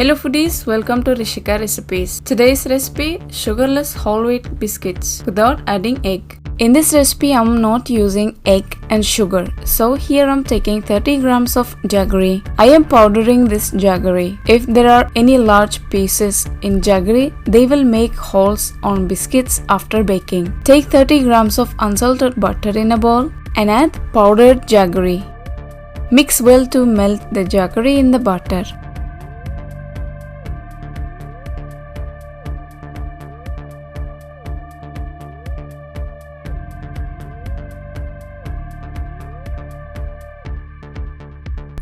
Hello foodies, welcome to Rishika recipes. Today's recipe, sugarless whole wheat biscuits without adding egg. In this recipe, I'm not using egg and sugar. So here I'm taking 30 grams of jaggery. I am powdering this jaggery. If there are any large pieces in jaggery, they will make holes on biscuits after baking. Take 30 grams of unsalted butter in a bowl and add powdered jaggery. Mix well to melt the jaggery in the butter.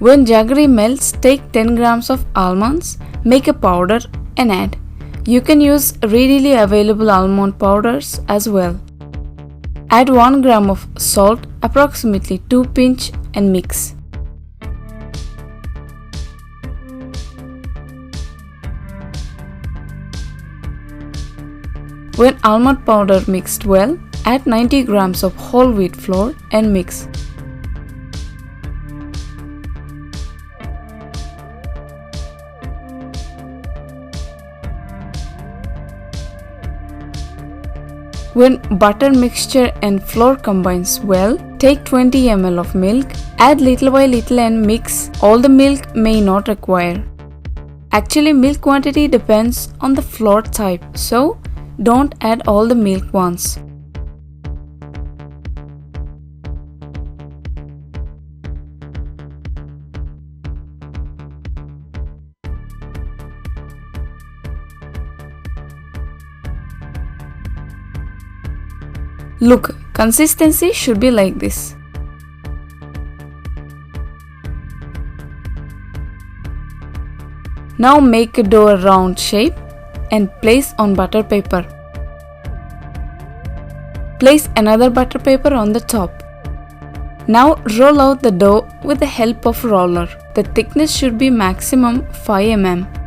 When jaggery melts, take 10 grams of almonds, make a powder and add. You can use readily available almond powders as well. Add 1 gram of salt, approximately 2 pinch, and mix. When almond powder mixed well, add 90 grams of whole wheat flour and mix. When butter mixture and flour combines well, take 20 ml of milk, add little by little and mix. All the milk may not require. Actually, milk quantity depends on the flour type, so don't add all the milk once. Look, consistency should be like this. Now make a dough round shape and place on butter paper. Place another butter paper on the top. Now roll out the dough with the help of roller. The thickness should be maximum 5 mm.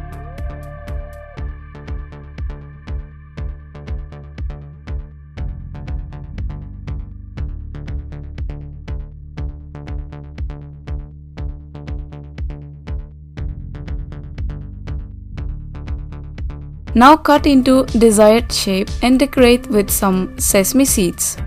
Now cut into desired shape and decorate with some sesame seeds.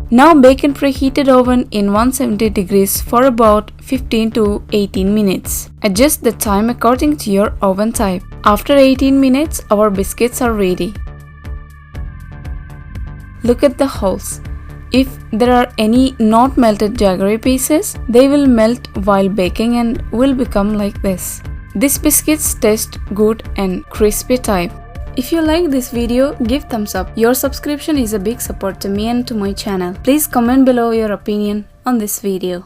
Now bake in preheated oven in 170 degrees for about 15 to 18 minutes. Adjust the time according to your oven type. After 18 minutes, our biscuits are ready. Look at the holes. If there are any not melted jaggery pieces, they will melt while baking and will become like this. These biscuits taste good and crispy type. If you like this video, give thumbs up. Your subscription is a big support to me and to my channel. Please comment below your opinion on this video.